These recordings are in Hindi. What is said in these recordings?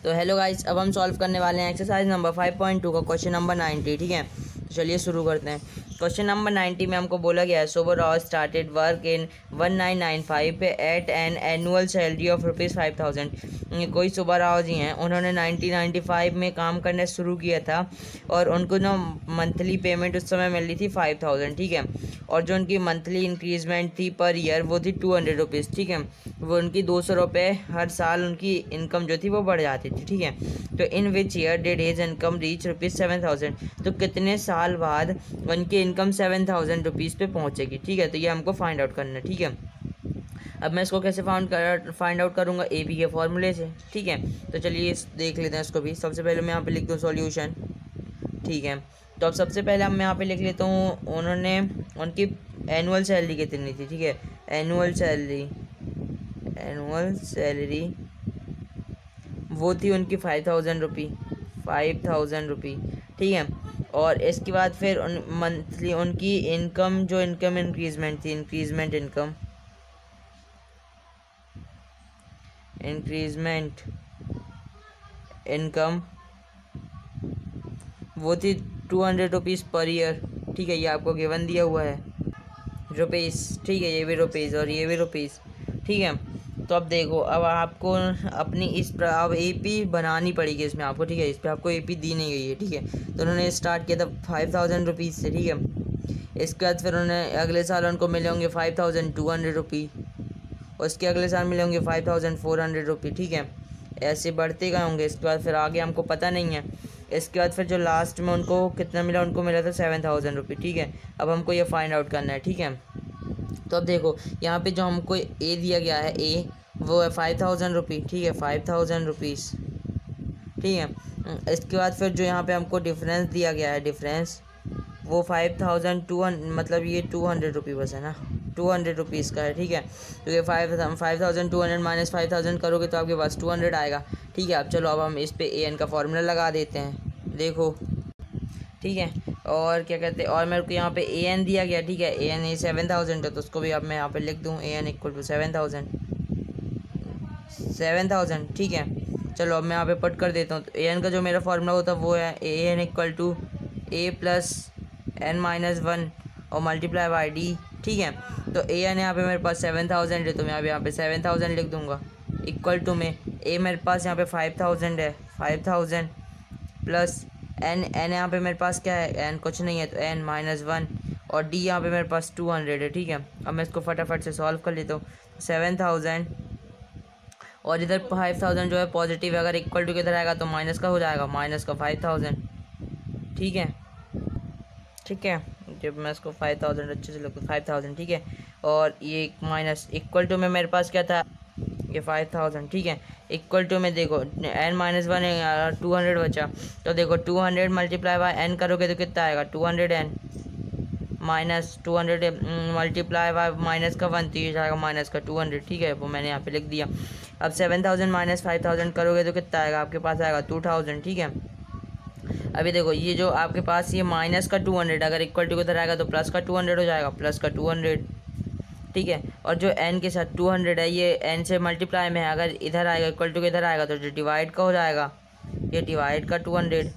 तो हेलो गाइस, अब हम सॉल्व करने वाले हैं एक्सरसाइज नंबर 5.2 का क्वेश्चन नंबर 90। ठीक है, तो चलिए शुरू करते हैं। क्वेश्चन नंबर 90 में हमको बोला गया है Soborov started work in 1995 at an annual salary of ₹5,000। कोई सोबोरॉव जी हैं, उन्होंने 1995 में काम करना शुरू किया था और उनको ना मंथली पेमेंट उस समय मिल रही थी 5,000। ठीक है, और जो उनकी मंथली इंक्रीजमेंट थी पर ईयर वो थी 200 रुपीज़। ठीक है, वो उनकी 200 रुपये हर साल उनकी इनकम जो थी वो बढ़ जाती थी। ठीक है, तो in which year did his income reach ₹7,000। तो कितने साल बाद उनकी इनकम 7,000 रुपीज़ पे पहुंचेगी। ठीक है, तो ये हमको फाइंड आउट करना है। ठीक है, अब मैं इसको कैसे फाइंड आउट करूँगा, ए बी के फॉर्मूले से। ठीक है, तो चलिए देख लेते हैं इसको भी। सबसे पहले मैं यहाँ पे लिख दूँ सॉल्यूशन। ठीक है, तो अब सबसे पहले हम यहाँ पे लिख लेता हूँ, उन्होंने उनकी एनुअल सैलरी कितनी थी। ठीक है, एनुअल सैलरी वो थी उनकी 5,000 रुपी। ठीक है, और इसके बाद फिर मंथली उनकी इनकम जो इनकम इंक्रीजमेंट थी, इंक्रीजमेंट इनकम वो थी 200 रुपीज़ पर ईयर। ठीक है, ये आपको गिवन दिया हुआ है रुपीज़। ठीक है, ये भी रुपीज़ और ये भी रुपीज़। ठीक है, तो अब देखो, अब आपको अपनी अब एपी बनानी पड़ेगी इसमें आपको। ठीक है, इस पर आपको एपी दी नहीं गई है। ठीक है, तो उन्होंने स्टार्ट किया था 5,000 रुपीज़ से। ठीक है, इसके बाद फिर उन्होंने अगले साल उनको मिले होंगे 5,200 रुपी, उसके अगले साल मिले होंगे 5,400 रुपी। ठीक है, ऐसे बढ़ते गए होंगे। इसके बाद फिर आगे हमको पता नहीं है। इसके बाद फिर जो लास्ट में उनको कितना मिला, उनको मिला था 7,000 रुपी। ठीक है, अब हमको ये फाइंड आउट करना है। ठीक है, तो अब देखो यहाँ पे जो हमको ए दिया गया है, ए वो है 5,000 रुपी। ठीक है, 5,000 रुपीज़। ठीक है, इसके बाद फिर जो यहाँ पे हमको डिफरेंस दिया गया है, डिफरेंस वो 5,200 मतलब ये 200 रुपी बस है ना, 200 रुपीज़ का है। ठीक है, तो ये 5,200 माइनस 5,000 करोगे तो आपके पास 200 आएगा। ठीक है, अब चलो अब हम इस पे ए एन का फॉर्मूला लगा देते हैं। देखो, ठीक है, और क्या कहते हैं, और मेरे को यहाँ पे ए एन दिया गया। ठीक है, ए एन ए 7,000 है, तो उसको भी अब मैं यहाँ पे लिख दूँ, ए एन इक्वल टू 7,000। ठीक है, चलो अब मैं यहाँ पे पट कर देता हूँ। तो ए एन का जो मेरा फॉर्मूला होता है वो है a n equal to a plus n minus 1 और मल्टीप्लाई बाई डी। ठीक है, तो ए एन यहाँ पे मेरे पास 7,000 है, तो मैं अब यहाँ पे 7,000 लिख दूँगा। इक्वल टू में ए मेरे पास यहाँ पे 5,000 है, 5,000 प्लस एन यहाँ पे मेरे पास क्या है, एन कुछ नहीं है, तो एन माइनस 1 और डी यहाँ पे मेरे पास 200 है। ठीक है, अब मैं इसको फटाफट से सॉल्व कर लेता हूँ। 7,000 और इधर 5,000 जो है पॉजिटिव है, अगर इक्वल टू किधर आएगा तो माइनस का हो जाएगा, माइनस का 5,000। ठीक है, जब मैं इसको 5,000 अच्छे से लिखूँ 5,000। ठीक है, और ये माइनस इक्वल टू में मेरे पास क्या था, ये 5,000। ठीक है, इक्वल टू में देखो एन माइनस 1 है, 200 बचा, तो देखो 200 मल्टीप्लाई बाय एन करोगे तो कितना आएगा, 200 n minus 200 multiply by minus का 1, तो ये जाएगा माइनस का 200। ठीक है, वो मैंने यहाँ पे लिख दिया। अब 7,000 माइनस 5,000 करोगे तो कितना आएगा, आपके पास आएगा 2,000। ठीक है, अभी देखो ये जो आपके पास ये माइनस का 200 अगर इक्वल टू किधर आएगा तो प्लस का 200 हो जाएगा, प्लस का 200। ठीक है, और जो n के साथ 200 है ये n से मल्टीप्लाई में है, अगर इधर आएगा इक्वल टू किधर आएगा तो जो डिवाइड का हो जाएगा, ये डिवाइड का 200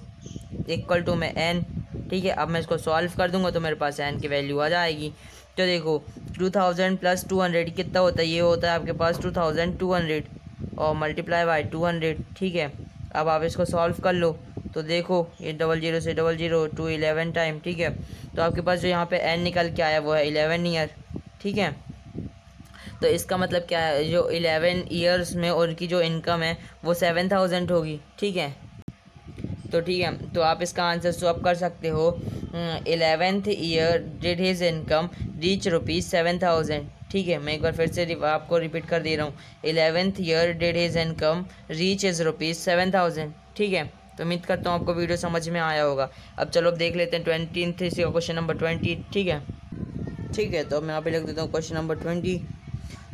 इक्वल टू में n। ठीक है, अब मैं इसको सॉल्व कर दूंगा तो मेरे पास n की वैल्यू आ जाएगी। तो देखो 2,000 प्लस 200 कितना होता है, ये होता है आपके पास 2,200 और मल्टीप्लाई बाई 200। ठीक है, अब आप इसको सॉल्व कर लो तो देखो ये 00 से 00 टू 11 टाइम। ठीक है, तो आपके पास जो यहाँ पे n निकल के आया वो है 11 ईयर। ठीक है, तो इसका मतलब क्या है, जो 11 ईयर्स में उनकी जो इनकम है वो 7,000 होगी। ठीक है, तो ठीक है, तो आप इसका आंसर स्वैप कर सकते हो। 11th year did his income reach ₹7,000। ठीक है, मैं एक बार फिर से आपको रिपीट कर दे रहा हूँ, 11th year did his income reach is ₹7,000। ठीक है, तो उम्मीद करता हूँ आपको वीडियो समझ में आया होगा। अब चलो अब देख लेते हैं 23 का क्वेश्चन नंबर 20। ठीक है, तो मैं यहाँ पे लिख देता हूँ क्वेश्चन नंबर 20।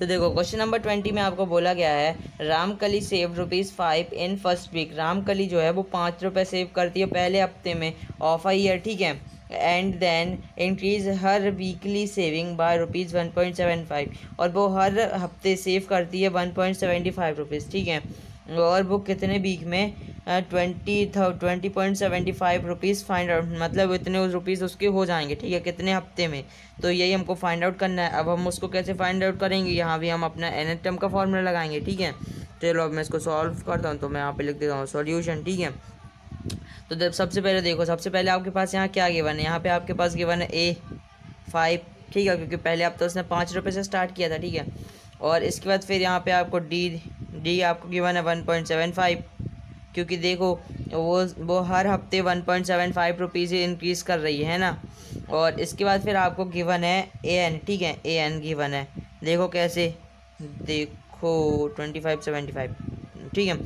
तो देखो क्वेश्चन नंबर 20 में आपको बोला गया है Ramkali save ₹5 in first week. Ramkali जो है वो 5 रुपये सेव करती है पहले हफ्ते में ऑफ अ ईयर। ठीक है, and then increase her weekly saving by ₹1.75 और वो हर हफ्ते सेव करती है 1.75 रुपीज़। ठीक है, और वो कितने वीक में 20.75 रुपीज़ फाइंड आउट, मतलब इतने रुपीज़ उसके हो जाएंगे, ठीक है, कितने हफ्ते में। तो यही हमको फाइंड आउट करना है। अब हम उसको कैसे फाइंड आउट करेंगे, यहाँ भी हम अपना एन टर्म का फॉर्मूला लगाएंगे, ठीक है। चलो अब मैं इसको सॉल्व करता हूँ, तो मैं यहाँ पे लिख देता हूँ सॉल्यूशन, ठीक है। तो जब सबसे पहले देखो, सबसे पहले आपके पास यहाँ क्या गिवन है, यहाँ पे आपके पास गिवन है A5, ठीक है, क्योंकि पहले आप तो उसने 5 रुपये से स्टार्ट किया था, ठीक है। और इसके बाद फिर यहाँ पे आपको डी आपको गिवन है 1.75, क्योंकि देखो वो हर हफ्ते 1.75 रुपीज़ इंक्रीज़ कर रही है ना। और इसके बाद फिर आपको गिवन है AN, ठीक है, AN गिवन है, देखो कैसे, देखो 25.75, ठीक है।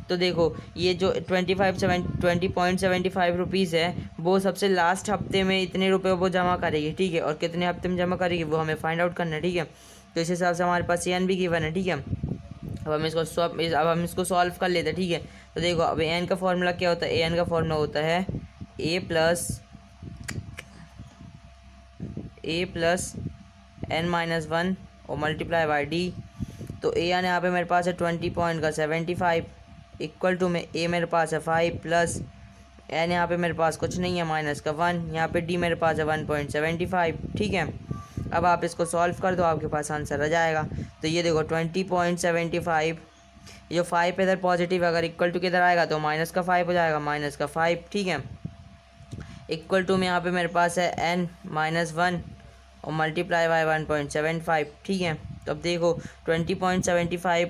तो देखो ये जो 20.75 रुपीज़ है, वो सबसे लास्ट हफ्ते में इतने रुपए वो जमा करेगी, ठीक है, और कितने हफ्ते में जमा करेगी वो हमें फाइंड आउट करना है, ठीक है। तो इस हिसाब से हमारे पास AN भी गिवन है, ठीक है। अब हम इसको सॉल्व कर लेते हैं, ठीक है। तो देखो अब AN का फॉर्मूला क्या होता है, AN का फॉर्मूला होता है A प्लस n-1 और मल्टीप्लाई बाई D। तो AN यहाँ पे मेरे पास है 20.75 इक्वल टू में A मेरे पास है 5 प्लस n यहाँ पे मेरे पास कुछ नहीं है माइनस का 1, यहाँ पे D मेरे पास है 1.75, ठीक है। अब आप इसको सॉल्व कर दो, आपके पास आंसर आ जाएगा। तो ये देखो 20.75, ये 5 इधर पॉजिटिव, अगर इक्वल टू किधर आएगा तो माइनस का 5 हो जाएगा, माइनस का 5, ठीक है। इक्वल टू में यहाँ पे मेरे पास है n-1 और मल्टीप्लाई बाय 1.75, ठीक है। तो अब देखो 20.75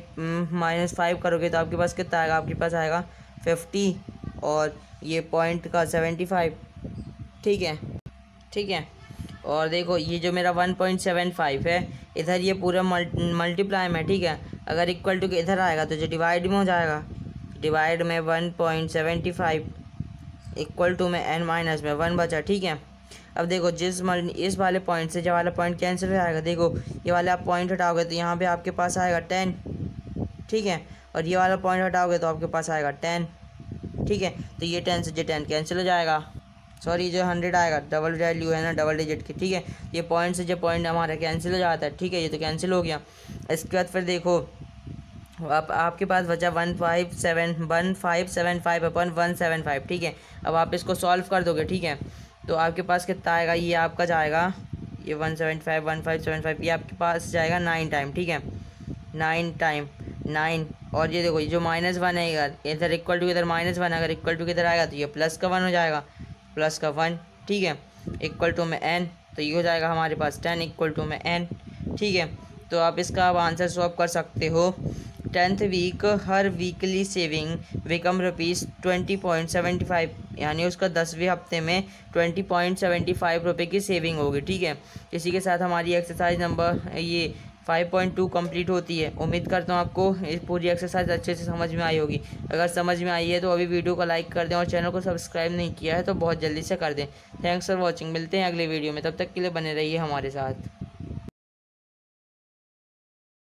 माइनस 5 करोगे तो आपके पास कितना आएगा, आपके पास आएगा 50 और ये पॉइंट का 75, ठीक है, ठीक है। और देखो ये जो मेरा 1.75 है, इधर ये पूरा मल्टीप्लाई में, ठीक है, अगर इक्वल टू के इधर आएगा तो जो डिवाइड में हो जाएगा, डिवाइड में 1.75 इक्वल टू में n-1 बचा, ठीक है। अब देखो इस वाले पॉइंट से जो वाला पॉइंट कैंसिल हो जाएगा, देखो ये वाला आप पॉइंट हटाओगे तो यहाँ पे आपके पास आएगा 10, ठीक है, और ये वाला पॉइंट हटाओगे तो आपके पास आएगा 10, ठीक है। तो ये 10 से जो 10 कैंसिल हो जाएगा, सॉरी जो 100 आएगा, डबल वैल्यू है ना, डबल डिजिट की, ठीक है। ये पॉइंट से जो पॉइंट हमारा कैंसिल हो जाता है, ठीक है, ये तो कैंसिल हो गया। इसके बाद फिर देखो आपके पास बचा 1575 अपन 175, ठीक है। अब आप इसको सॉल्व कर दोगे, ठीक है, तो आपके पास कितना आएगा, ये आपका जाएगा, ये 175 1575 ये आपके पास जाएगा 9 टाइम, ठीक है, 9 टाइम 9। और ये देखो ये जो -1 है इधर इक्वल टू इधर -1, अगर इक्वल टू किधर आएगा तो ये प्लस का 1 हो जाएगा, प्लस का 1, ठीक है, इक्वल टू में n, तो ये हो जाएगा हमारे पास 10 इक्वल टू में n, ठीक है। तो आप इसका अब आंसर सॉल्व कर सकते हो। 10th वीक हर वीकली सेविंग बिकम ₹20.75, यानी उसका 10वें हफ्ते में 20.75 रुपये की सेविंग होगी, ठीक है। इसी के साथ हमारी एक्सरसाइज नंबर ये 5.2 कंप्लीट होती है। उम्मीद करता हूँ आपको इस पूरी एक्सरसाइज अच्छे से समझ में आई होगी। अगर समझ में आई है तो अभी वीडियो को लाइक कर दें और चैनल को सब्सक्राइब नहीं किया है तो बहुत जल्दी से कर दें। थैंक्स फॉर वॉचिंग, मिलते हैं अगले वीडियो में, तब तक के लिए बने रहिए हमारे साथ।